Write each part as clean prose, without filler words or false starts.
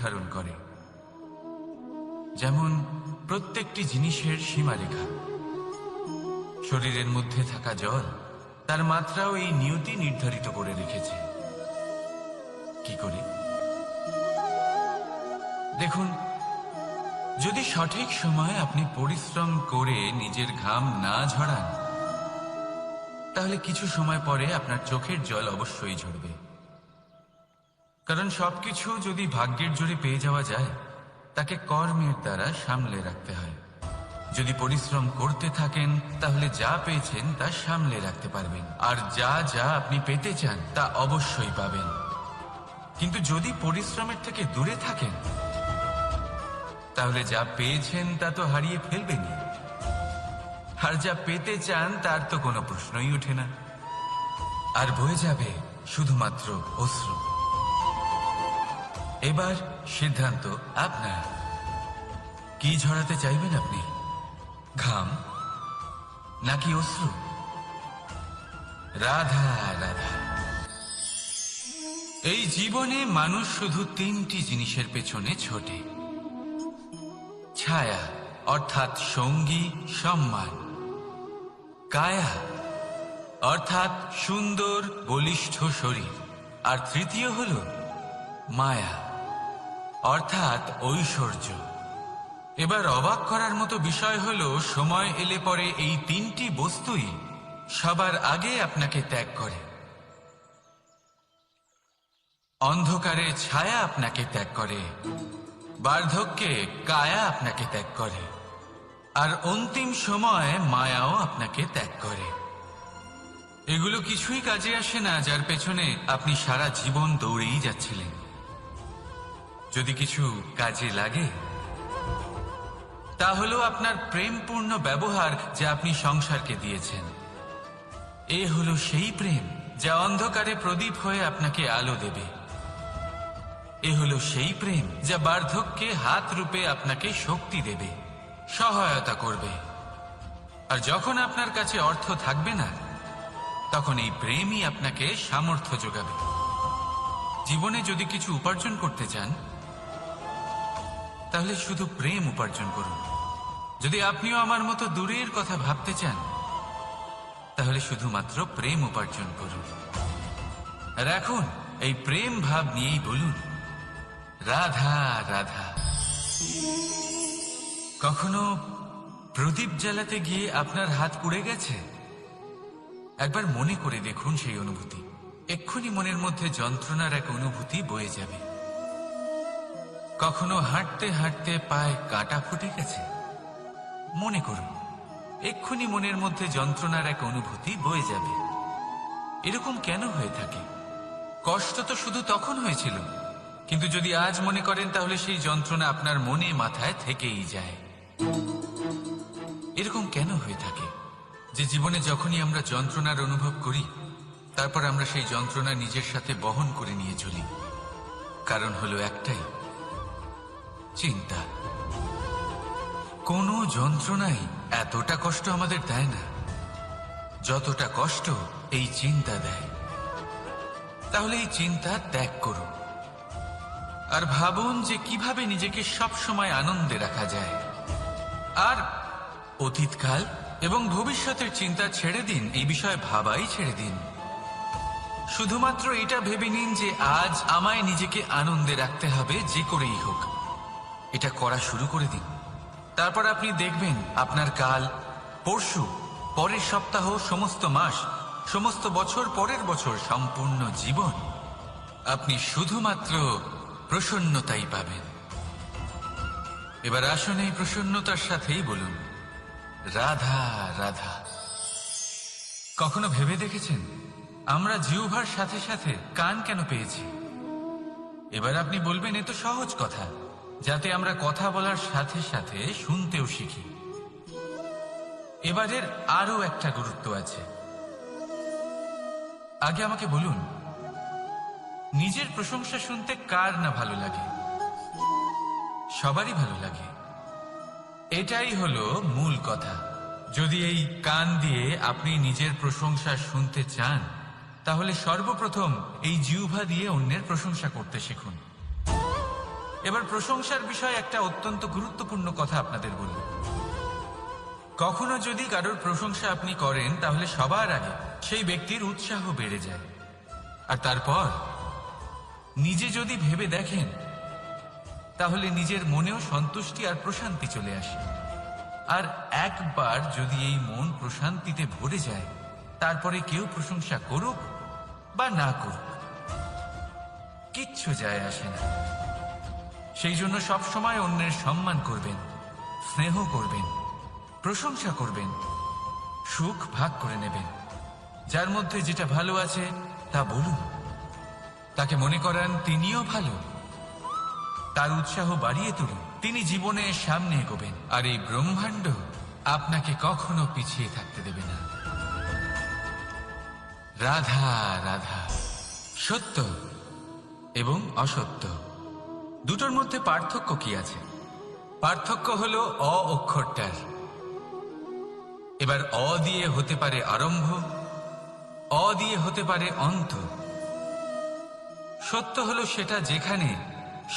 নির্ধারণ করে। যেমন প্রত্যেকটি জিনিসের সীমারেখা। শরীরের মধ্যে থাকা জল, তার মাত্রাও এই নিয়তি নির্ধারিত করে রেখেছে। কি করে? দেখুন, যদি সঠিক সময় আপনি পরিশ্রম করে নিজের ঘাম না ঝরান, তাহলে কিছু সময় পরে আপনার চোখের জল অবশ্যই ঝরবে। কারণ সবকিছু যদি ভাগ্যের জোরে পেয়ে যাওয়া যায়, তাকে কর্মের দ্বারা সামলে রাখতে হয়। যদি পরিশ্রম করতে থাকেন, তাহলে যা পেয়েছেন তা সামলে রাখতে পারবেন, আর যা যা আপনি পেতে চান তা অবশ্যই পাবেন। কিন্তু যদি পরিশ্রমের থেকে দূরে থাকেন, তাহলে যা পেয়েছেন তা তো হারিয়ে ফেলবেনই, আর যা পেতে চান তার তো কোনো প্রশ্নই ওঠে না, আর বয়ে যাবে শুধুমাত্র অশ্রু। এবার সিদ্ধান্ত আপনার। কি ঝরাতে চাইবেন আপনি? ঘাম নাকি অশ্রু? রাধা রাধা। এই জীবনে মানুষ শুধু তিনটি জিনিসের পেছনে ছোটে: ছায়া অর্থাৎ সঙ্গী সম্মান, কায়া অর্থাৎ সুন্দর বলিষ্ঠ শরীর, আর তৃতীয় হল মায়া অর্থাৎ ঐশ্বর্য। এবার অবাক করার মতো বিষয় হলো, সময় এলে পরে এই তিনটি বস্তুই সবার আগে আপনাকে ত্যাগ করে। অন্ধকারে ছায়া আপনাকে ত্যাগ করে, বার্ধক্যে কায়া আপনাকে ত্যাগ করে, আর অন্তিম সময়ে মায়াও আপনাকে ত্যাগ করে। এগুলো কিছুই কাজে আসে না যার পেছনে আপনি সারা জীবন দৌড়েই যাচ্ছিলেন। যদি কিছু কাজে লাগে, তা হলো আপনার প্রেমপূর্ণ ব্যবহার যা আপনি সংসারকে দিয়েছেন। এ হলো সেই প্রেম যা অন্ধকারে প্রদীপ হয়ে আপনাকে আলো দেবে। এ হলো সেই প্রেম যা বার্ধক্যে হাত রূপে আপনাকে শক্তি দেবে, সহায়তা করবে। আর যখন আপনার কাছে অর্থ থাকবে না, তখন এই প্রেমই আপনাকে সামর্থ্য যোগাবে। জীবনে যদি কিছু উপার্জন করতে চান, তাহলে শুধু প্রেম উপার্জন করুন। যদি আপনিও আমার মতো দূরের কথা ভাবতে চান, তাহলে শুধুমাত্র প্রেম উপার্জন করুন। আর এখন এই প্রেম ভাব নিয়েই বলুন, রাধা রাধা। কখনো প্রদীপ জ্বালাতে গিয়ে আপনার হাত পুড়ে গেছে? একবার মনে করে দেখুন সেই অনুভূতি। এক্ষুনি মনের মধ্যে যন্ত্রণার এক অনুভূতি বয়ে যাবে। কখনো হাঁটতে হাঁটতে পায়ে কাঁটা ফুটে গেছে? মনে করুন, এক্ষুনি মনের মধ্যে যন্ত্রণার এক অনুভূতি বয়ে যাবে। এরকম কেন হয়ে থাকে? কষ্ট তো শুধু তখন হয়েছিল, কিন্তু যদি আজ মনে করেন, তাহলে সেই যন্ত্রণা আপনার মনে মাথায় থেকেই যায়। এরকম কেন হয়ে থাকে যে জীবনে যখনই আমরা যন্ত্রণার অনুভব করি, তারপর আমরা সেই যন্ত্রণা নিজের সাথে বহন করে নিয়ে চলি? কারণ হলো একটাই, চিন্তা। কোনো যন্ত্রণাই এতটা কষ্ট আমাদের দেয় না যতটা কষ্ট এই চিন্তা দেয়। তাহলে এই চিন্তা ত্যাগ করুন, আর ভাবুন যে কিভাবে নিজেকে সব সময় আনন্দে রাখা যায়। আর অতীতকাল এবং ভবিষ্যতের চিন্তা ছেড়ে দিন, এই বিষয়ে ভাবাই ছেড়ে দিন। শুধুমাত্র এটা ভেবে নিন যে আজ আমায় নিজেকে আনন্দে রাখতে হবে, যে করেই হোক। এটা করা শুরু করে দিন। তারপর আপনি দেখবেন আপনার কাল, পরশু, পরের সপ্তাহ, সমস্ত মাস, সমস্ত বছর, পরের বছর, সম্পূর্ণ জীবন আপনি শুধুমাত্র প্রসন্নতাই পাবেন। এবার আসুন এই প্রসন্নতার সাথেই বলুন, রাধা রাধা। কখনো ভেবে দেখেছেন আমরা জিহ্বার সাথে সাথে কান কেন পেয়েছি? এবার আপনি বলবেন, এ তো সহজ কথা, যাতে আমরা কথা বলার সাথে সাথে শুনতেও শিখি। এবারের আরো একটা গুরুত্ব আছে। আগে আমাকে বলুন, নিজের প্রশংসা শুনতে কার না ভালো লাগে? সবারই ভালো লাগে। এটাই হলো মূল কথা। যদি এই কান দিয়ে আপনি নিজের প্রশংসা শুনতে চান, তাহলে সর্বপ্রথম এই জিহ্বা দিয়ে অন্যের প্রশংসা করতে শিখুন। এবার প্রশংসার বিষয়ে একটা অত্যন্ত গুরুত্বপূর্ণ কথা আপনাদের বলব। কখনো যদি কারোর প্রশংসা আপনি করেন তাহলে সবার আগে সেই ব্যক্তির উৎসাহ বেড়ে যায়, আর তারপর নিজে যদি ভেবে দেখেন তাহলে নিজের মনেও সন্তুষ্টি আর প্রশান্তি চলে আসে। আর একবার যদি এই মন প্রশান্তিতে ভরে যায়, তারপরে কেউ প্রশংসা করুক বা না করুক কিচ্ছু যায় আসে না। সেই জন্য সবসময় অন্যের সম্মান করবেন, স্নেহ করবেন, প্রশংসা করবেন, সুখ ভাগ করে নেবেন। যার মধ্যে যেটা ভালো আছে তা বলুন, তাকে মনে করান তিনিও ভালো, তার উৎসাহ বাড়িয়ে তুলুন। তিনি জীবনে সামনে এগোবেন, আর এই ব্রহ্মাণ্ড আপনাকে কখনো পিছিয়ে থাকতে দেবে না। রাধা রাধা। সত্য এবং অসত্য দুটোর মধ্যে পার্থক্য কি আছে? পার্থক্য হলো অ অক্ষরটার। এবার অ দিয়ে হতে পারে আরম্ভ, অ দিয়ে হতে পারে অন্ত। সত্য হলো সেটা যেখানে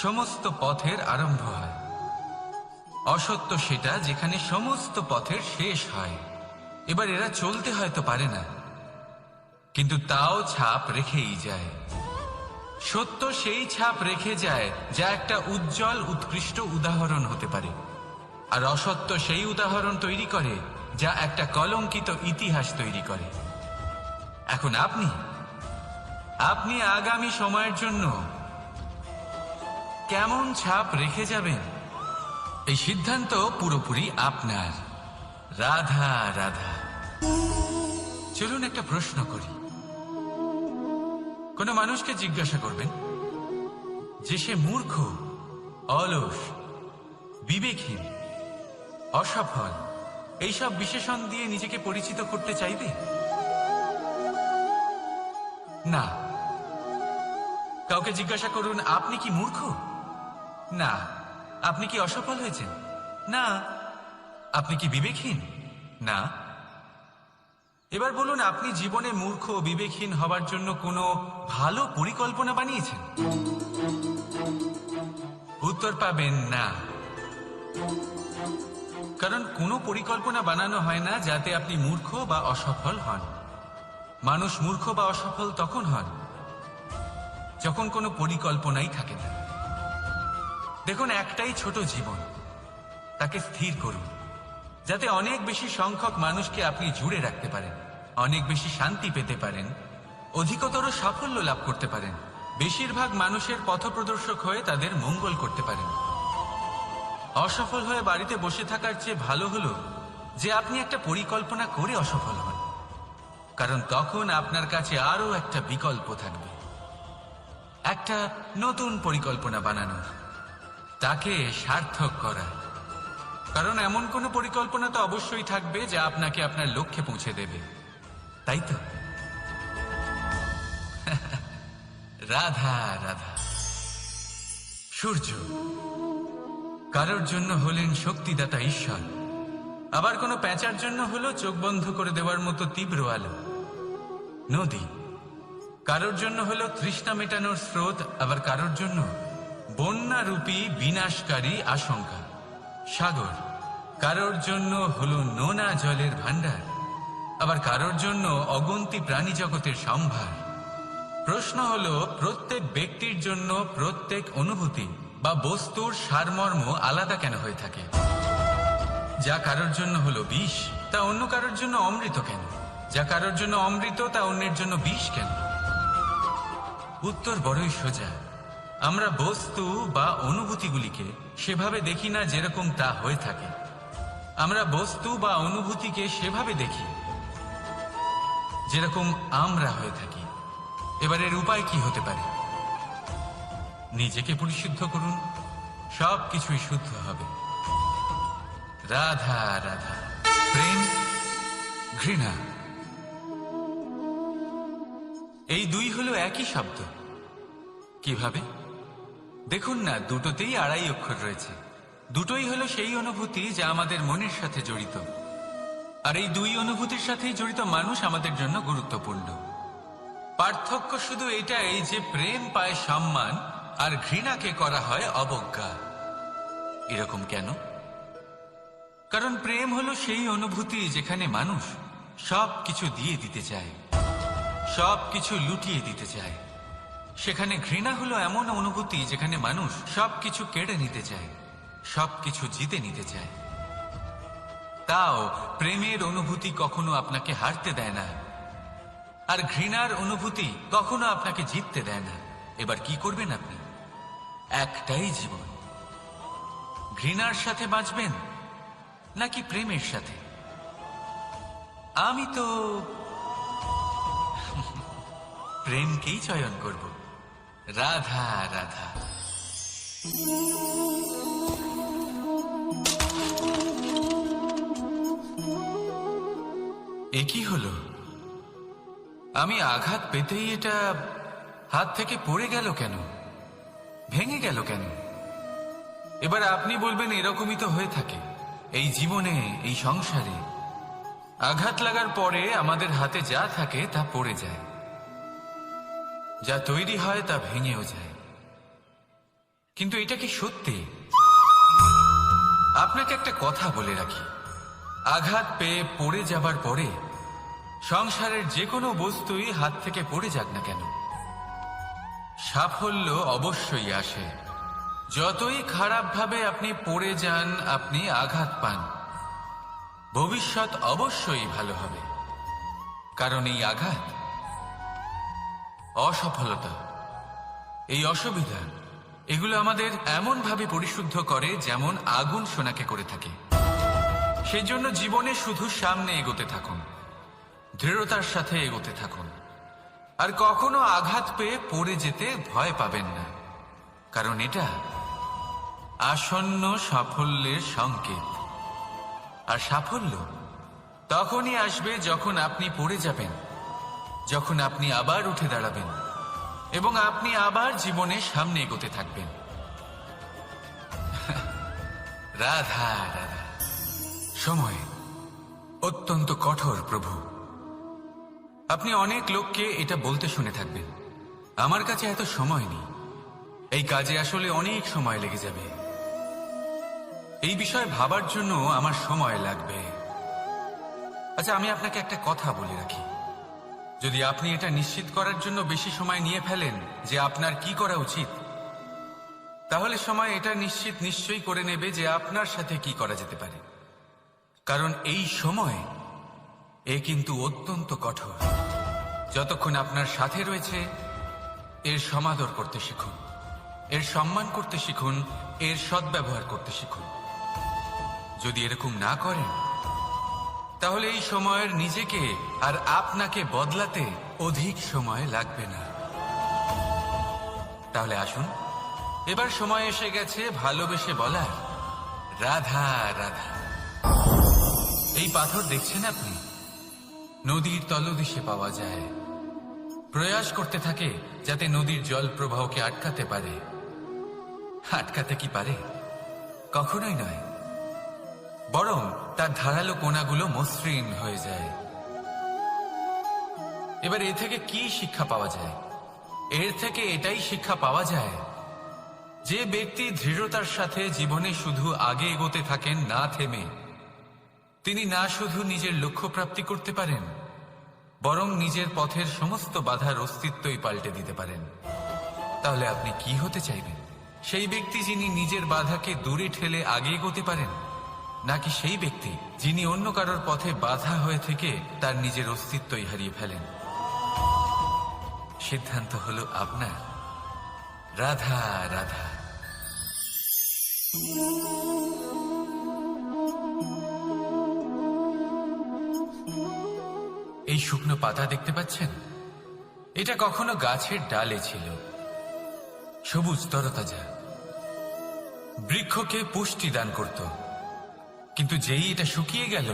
সমস্ত পথের আরম্ভ হয়, অসত্য সেটা যেখানে সমস্ত পথের শেষ হয়। এবার এরা চলতে হয়তো পারে না, কিন্তু তাও ছাপ রেখেই যায়। সত্য সেই ছাপ রেখে যায় যা একটা উজ্জ্বল উৎকৃষ্ট উদাহরণ হতে পারে, আর অসত্য সেই উদাহরণ তৈরি করে যা একটা কলঙ্কিত ইতিহাস তৈরি করে। এখন আপনি আগামী সময়ের জন্য কেমন ছাপ রেখে যাবেন, এই সিদ্ধান্ত পুরোপুরি আপনার। রাধা রাধা। চলুন একটা প্রশ্ন করি। কোন মানুষকে জিজ্ঞাসা করবেন যে সে মূর্খ, অলস, বিবেকহীন, অসফল এইসব বিশেষণ দিয়ে নিজেকে পরিচিত করতে চাইবে? না। কাউকে জিজ্ঞাসা করুন আপনি কি মূর্খ? না। আপনি কি অসফল হয়েছেন? না। আপনি কি বিবেকহীন? না। এবার বলুন আপনি জীবনে মূর্খ ও বিবেকহীন হবার জন্য কোনো ভালো পরিকল্পনা বানিয়েছেন? উত্তর পাবেন না। কারণ কোনো পরিকল্পনা বানানো হয় না যাতে আপনি মূর্খ বা অসফল হন। মানুষ মূর্খ বা অসফল তখন হন যখন কোনো পরিকল্পনাই থাকে না। দেখুন, একটাই ছোট জীবন, তাকে স্থির করুন যাতে অনেক বেশি সংখ্যক মানুষকে আপনি জুড়ে রাখতে পারেন, অনেক বেশি শান্তি পেতে পারেন, অধিকতর সাফল্য লাভ করতে পারেন, বেশিরভাগ মানুষের পথপ্রদর্শক হয়ে তাদের মঙ্গল করতে পারেন। অসফল হয়ে বাড়িতে বসে থাকার চেয়ে ভালো হলো যে আপনি একটা পরিকল্পনা করে অসফল হন, কারণ তখন আপনার কাছে আরো একটা বিকল্প থাকবে, একটা নতুন পরিকল্পনা বানানোর, তাকে সার্থক করা। কারণ এমন কোনো পরিকল্পনা তো অবশ্যই থাকবে যা আপনাকে আপনার লক্ষ্যে পৌঁছে দেবে, তাই তো? রাধা রাধা। সূর্য কারোর জন্য হলেন শক্তিদাতা ঈশ্বর, আবার কোনো প্যাঁচার জন্য হলো চোখ বন্ধ করে দেওয়ার মতো তীব্র আলো। নদী কারোর জন্য হলো তৃষ্ণা মেটানোর স্রোত, আবার কারোর জন্য বন্যারূপী বিনাশকারী আশঙ্কা। সাগর কারোর জন্য হলো নোনা জলের ভান্ডার, আবার কারোর জন্য অগন্তি প্রাণী জগতের সম্ভার। প্রশ্ন হলো প্রত্যেক ব্যক্তির জন্য প্রত্যেক অনুভূতি বা বস্তুর সারমর্ম আলাদা কেন হয়ে থাকে? যা কারোর জন্য হলো বিষ তা অন্য কারোর জন্য অমৃত কেন? যা কারোর জন্য অমৃত তা অন্যের জন্য বিষ কেন? উত্তর বড়ই সোজা। আমরা বস্তু বা অনুভূতিগুলিকে সেভাবে দেখি না যেরকম তা হয়ে থাকে। আমরা বস্তু বা অনুভূতিকে সেভাবে দেখি যেরকম আমরা হয়ে থাকি। এবার এর উপায় কি হতে পারে? নিজেকে পরিশুদ্ধ করুন, সব কিছুই শুদ্ধ হবে। রাধা রাধা। প্রেম, ঘৃণা, এই দুই হলো একই শব্দ। কিভাবে? দেখুন না, দুটোতেই আড়াই অক্ষর রয়েছে। দুটোই হলো সেই অনুভূতি যা আমাদের মনের সাথে জড়িত, আর এই দুই অনুভূতির সাথেই জড়িত মানুষ আমাদের জন্য গুরুত্বপূর্ণ। পার্থক্য শুধু এটাই যে প্রেম পায় সম্মান আর ঘৃণাকে করা হয় অবজ্ঞা। এরকম কেন? কারণ প্রেম হলো সেই অনুভূতি যেখানে মানুষ সব কিছু দিয়ে দিতে চায়, সব কিছু লুটিয়ে দিতে চায়। সেখানে ঘৃণা হলো এমন অনুভূতি যেখানে মানুষ সবকিছু কেড়ে নিতে চায়, সবকিছু জিতে নিতে চায়। তাও প্রেমের অনুভূতি কখনো আপনাকে হারতে দেয় না, আর ঘৃণার অনুভূতি কখনো আপনাকে জিততে দেয় না। এবার কি করবেন আপনি? একটাই জীবন, ঘৃণার সাথে বাঁচবেন নাকি প্রেমের সাথে? আমি তো প্রেমকেই চয়ন করব। রাধা রাধা। এ কি হলো? আমি আঘাত পেতেই এটা হাত থেকে পড়ে গেল কেন, ভেঙে গেল কেন? এবার আপনি বলবেন এরকমই তো হয়ে থাকে এই জীবনে, এই সংসারে। আঘাত লাগার পরে আমাদের হাতে যা থাকে তা পড়ে যায়, যা তৈরি হয় তা ভেঙেও যায়। কিন্তু এটা কি সত্যি? আপনাকে একটা কথা বলে রাখি, আঘাত পেয়ে পড়ে যাবার পরে সংসারের যে কোনো বস্তুই হাত থেকে পড়ে যাক না কেন, সাফল্য অবশ্যই আসে। যতই খারাপভাবে আপনি পড়ে যান, আপনি আঘাত পান, ভবিষ্যৎ অবশ্যই ভালো হবে। কারণ এই আঘাত, অসফলতা, এই অসুবিধা, এগুলো আমাদের এমন ভাবে পরিশুদ্ধ করে যেমন আগুন সোনাকে করে থাকে। সেই জন্য জীবনে শুধু সামনে এগোতে থাকুন, দৃঢ়তার সাথে এগোতে থাকুন, আর কখনো আঘাত পেয়ে পড়ে যেতে ভয় পাবেন না। কারণ এটা আসন্ন সাফল্যের সংকেত। আর সাফল্য তখনই আসবে যখন আপনি পড়ে যাবেন, যখন আপনি আবার উঠে দাঁড়াবেন এবং আপনি আবার জীবনে সামনে এগোতে থাকবেন। রাধা রাধা। সময় অত্যন্ত কঠোর প্রভু। আপনি অনেক লোককে এটা বলতে শুনে থাকবেন, আমার কাছে এত সময় নেই, এই কাজে আসলে অনেক সময় লেগে যাবে, এই বিষয়ে ভাবার জন্য আমার সময় লাগবে। আচ্ছা, আমি আপনাকে একটা কথা বলে রাখি, যদি আপনি এটা নিশ্চিত করার জন্য বেশি সময় নিয়ে ফেলেন যে আপনার কি করা উচিত, তাহলে সময় এটা নিশ্চয়ই করে নেবে যে আপনার সাথে কি করা যেতে পারে। কারণ এই সময় এ কিন্তু অত্যন্ত কঠোর। যতক্ষণ আপনার সাথে রয়েছে এর সমাদর করতে শিখুন, এর সম্মান করতে শিখুন, এর সদ্ব্যবহার করতে শিখুন। যদি এরকম না করেন তাহলে এই সময়ের নিজেকে আর আপনাকে বদলাতে অধিক সময় লাগবে না। তাহলে আসুন, এবার সময় এসে গেছে ভালোবেসে বলার রাধা রাধা। এই পাথর দেখছেন আপনি, নদীর তলদেশে পাওয়া যায়। প্রয়াস করতে থাকে যাতে নদীর জল প্রবাহকে আটকাতে পারে। আটকাতে কি পারে? কখনোই নয়, বরং তার ধারালো কোণাগুলো মসৃণ হয়ে যায়। এবার এ থেকে কি শিক্ষা পাওয়া যায়? এর থেকে এটাই শিক্ষা পাওয়া যায়, যে ব্যক্তি দৃঢ়তার সাথে জীবনে শুধু আগে এগোতে থাকেন না থেমে, তিনি না শুধু নিজের লক্ষ্য প্রাপ্তি করতে পারেন, বরং নিজের পথের সমস্ত বাধার অস্তিত্বই পাল্টে দিতে পারেন। তাহলে আপনি কি হতে চাইবেন? সেই ব্যক্তি যিনি নিজের বাধাকে দূরে ঠেলে আগে এগোতে পারেন, নাকি সেই ব্যক্তি যিনি অন্য কারোর পথে বাধা হয়ে থেকে তার নিজের অস্তিত্বই হারিয়ে ফেলেন? সিদ্ধান্ত হলো আপনার। রাধা রাধা। এই শুকনো পাতা দেখতে পাচ্ছেন? এটা কখনো গাছের ডালে ছিল, সবুজ তরতাজা, বৃক্ষকে পুষ্টি দান করত। কিন্তু যেই এটা শুকিয়ে গেল,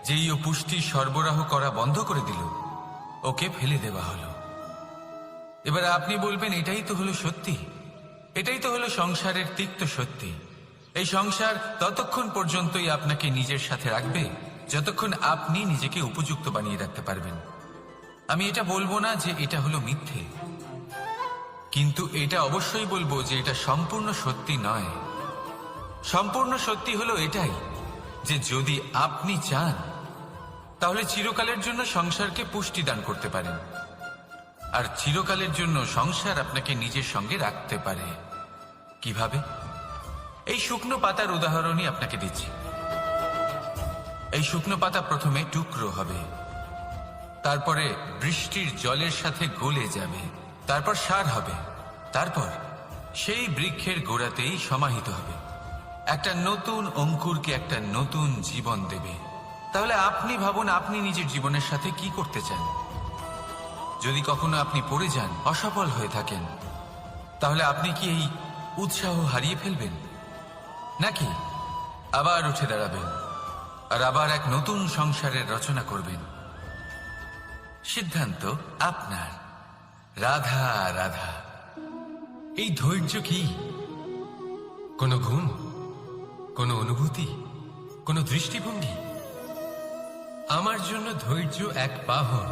যেই ও পুষ্টি সরবরাহ করা বন্ধ করে দিল, ওকে ফেলে দেওয়া হলো। এবার আপনি বলবেন এটাই তো হলো সত্যি, এটাই তো হলো সংসারের তিক্ত সত্যি। এই সংসার ততক্ষণ পর্যন্তই আপনাকে নিজের সাথে রাখবে যতক্ষণ আপনি নিজেকে উপযুক্ত বানিয়ে রাখতে পারবেন। আমি এটা বলবো না যে এটা হলো মিথ্যে, কিন্তু এটা অবশ্যই বলবো যে এটা সম্পূর্ণ সত্যি নয়। সম্পূর্ণ সত্যি হলো এটাই যে যদি আপনি চান তাহলে চিরকালের জন্য সংসারকে পুষ্টি দান করতে পারেন, আর চিরকালের জন্য সংসার আপনাকে নিজের সঙ্গে রাখতে পারে। কিভাবে? এই শুকনো পাতার উদাহরণই আপনাকে দিচ্ছি। এই শুকনো পাতা প্রথমে টুকরো হবে, তারপরে বৃষ্টির জলের সাথে গলে যাবে, তারপর সার হবে, তারপর সেই বৃক্ষের গোড়াতেই সমাহিত হবে, একটা নতুন অঙ্কুরকে একটা নতুন জীবন দেবে। তাহলে আপনি ভাবুন আপনি নিজের জীবনের সাথে কি করতে চান। যদি কখনো আপনি পড়ে যান, অসফল হয়ে থাকেন, তাহলে আপনি কি এই উৎসাহ হারিয়ে ফেলবেন, নাকি আবার উঠে দাঁড়াবেন আর আবার এক নতুন সংসারের রচনা করবেন? সিদ্ধান্ত আপনার। রাধা রাধা। এই ধৈর্য কি কোনো গুণ, কোনো অনুভূতি, কোনো দৃষ্টিভঙ্গি? আমার জন্য ধৈর্য এক বাহন।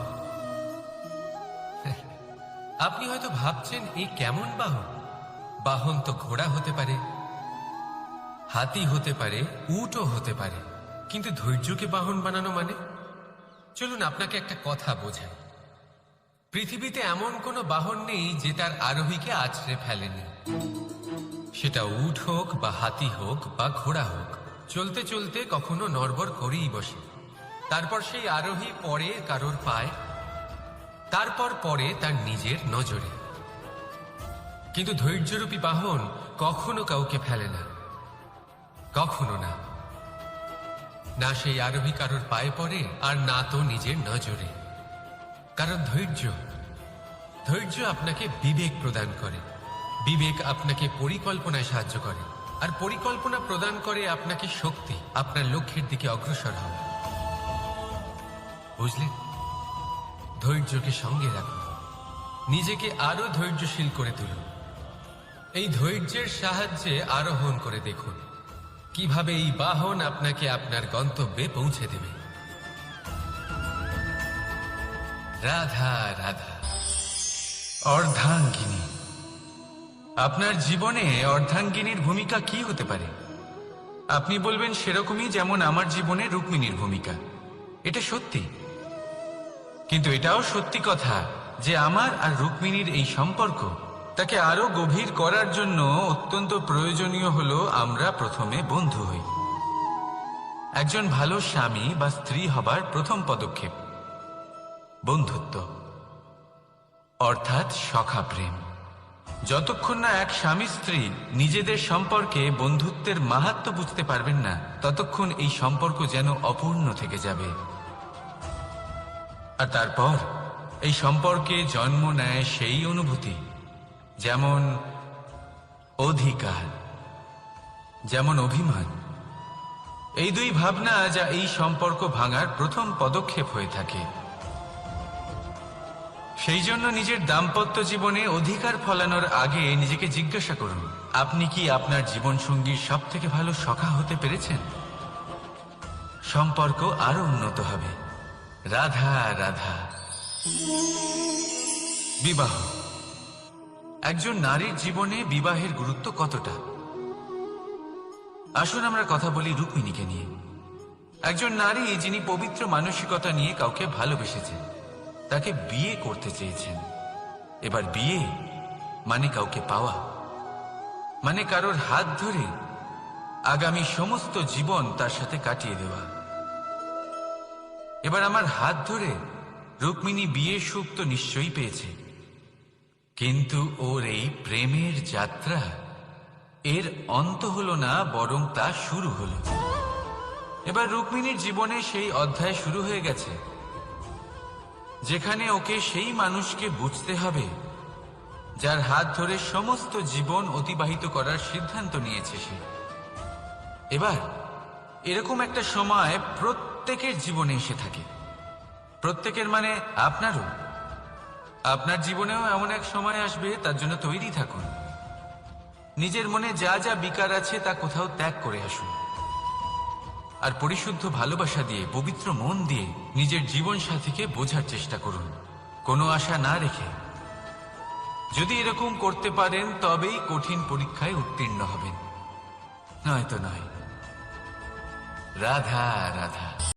আপনি হয়তো ভাবছেন এই কেমন বাহন? বাহন তো ঘোড়া হতে পারে, হাতি হতে পারে, উটও হতে পারে, কিন্তু ধৈর্যকে বাহন বানানো মানে? চলুন আপনাকে একটা কথা বোঝাই। পৃথিবীতে এমন কোনো বাহন নেই যে তার আরোহীকে আছড়ে ফেলেনি। সেটা উট হোক বা হাতি হোক বা ঘোড়া হোক, চলতে চলতে কখনো নড়বড় করেই বসে। তারপর সেই আরোহী পরে কারোর পায়, তারপর পরে তার নিজের নজরে। কিন্তু ধৈর্যরূপী বাহন কখনো কাউকে ফেলে না, কখনো না। না সেই আরোহী কারোর পায়ে পড়ে, আর না তো নিজের নজরে। কারণ ধৈর্য আপনাকে বিবেক প্রদান করে, বিবেক আপনাকে পরিকল্পনায় সাহায্য করে, আর পরিকল্পনা প্রদান করে আপনাকে শক্তি, আপনার লক্ষ্যের দিকে অগ্রসর হওয়া। বুঝলেন? ধৈর্যকে সঙ্গে রাখুন, নিজেকে আরো ধৈর্যশীল করে তুলুন। এই ধৈর্যের সাহায্যে আরোহণ করে দেখুন কিভাবে এই বাহন আপনাকে আপনার গন্তব্যে পৌঁছে দেবে। রাধা রাধা। অর্ধাঙ্গিনী। আপনার জীবনে অর্ধাঙ্গিনীর ভূমিকা কি হতে পারে? আপনি বলবেন সেরকমই যেমন আমার জীবনে রুক্মিণীর ভূমিকা। এটা সত্যি, কিন্তু এটাও সত্যি কথা যে আমার আর রুক্মিণীর এই সম্পর্ক, তাকে আরো গভীর করার জন্য অত্যন্ত প্রয়োজনীয় হলো আমরা প্রথমে বন্ধু হই। একজন ভালো স্বামী বা স্ত্রী হবার প্রথম পদক্ষেপ বন্ধুত্ব, অর্থাৎ সখা প্রেম। যতক্ষণ না এক স্বামী স্ত্রী নিজেদের সম্পর্কে বন্ধুত্বের মাহাত্ম্য বুঝতে পারবেন না, ততক্ষণ এই সম্পর্ক যেন অপূর্ণ থেকে যাবে। আর তারপর এই সম্পর্কে জন্ম নেয় সেই অনুভূতি, যেমন অধিকার, যেমন অভিমান। এই দুই ভাবনা যা এই সম্পর্ক ভাঙার প্রথম পদক্ষেপ হয়ে থাকে। সেই জন্য নিজের দাম্পত্য জীবনে অধিকার ফলানোর আগে নিজেকে জিজ্ঞাসা করুন, আপনি কি আপনার জীবনসঙ্গীর সব থেকে ভালো সখা হতে পেরেছেন? সম্পর্ক আরো উন্নত হবে। রাধা রাধা। বিবাহ। একজন নারীর জীবনে বিবাহের গুরুত্ব কতটা? আসুন আমরা কথা বলি রুক্মিণীকে নিয়ে। একজন নারী যিনি পবিত্র মানসিকতা নিয়ে কাউকে ভালোবেসেছেন, তাকে বিয়ে করতে চেয়েছেন। এবার বিয়ে মানে কাউকে পাওয়া, মানে কারোর হাত ধরে আগামী সমস্ত জীবন তার সাথে কাটিয়ে দেওয়া। এবার আমার হাত ধরে রুক্মিণী বিয়ের সুখ তো নিশ্চয়ই পেয়েছে, কিন্তু ওর এই প্রেমের যাত্রা, এর অন্ত হলো না, বরং তা শুরু হলো। এবার রুক্মিণীর জীবনে সেই অধ্যায় শুরু হয়ে গেছে যেখানে ওকে সেই মানুষকে বুঝতে হবে যার হাত ধরে সমস্ত জীবন অতিবাহিত করার সিদ্ধান্ত নিয়েছে সে। এবার এরকম একটা সময় প্রত্যেকের জীবনে এসে থাকে। প্রত্যেকের মানে আপনারও। আপনার জীবনেও এমন এক সময় আসবে, তার জন্য তৈরি থাকুন। নিজের মনে যা যা বিকার আছে তা কোথাও ত্যাগ করে আসুন, আর পরিশুদ্ধ ভালোবাসা দিয়ে, পবিত্র মন দিয়ে নিজের জীবন সাথীকে বোঝার চেষ্টা করুন, কোনো আশা না রেখে। যদি এরকম করতে পারেন তবেই কঠিন পরীক্ষায় উত্তীর্ণ হবেন, নয়তো নয়। রাধা রাধা।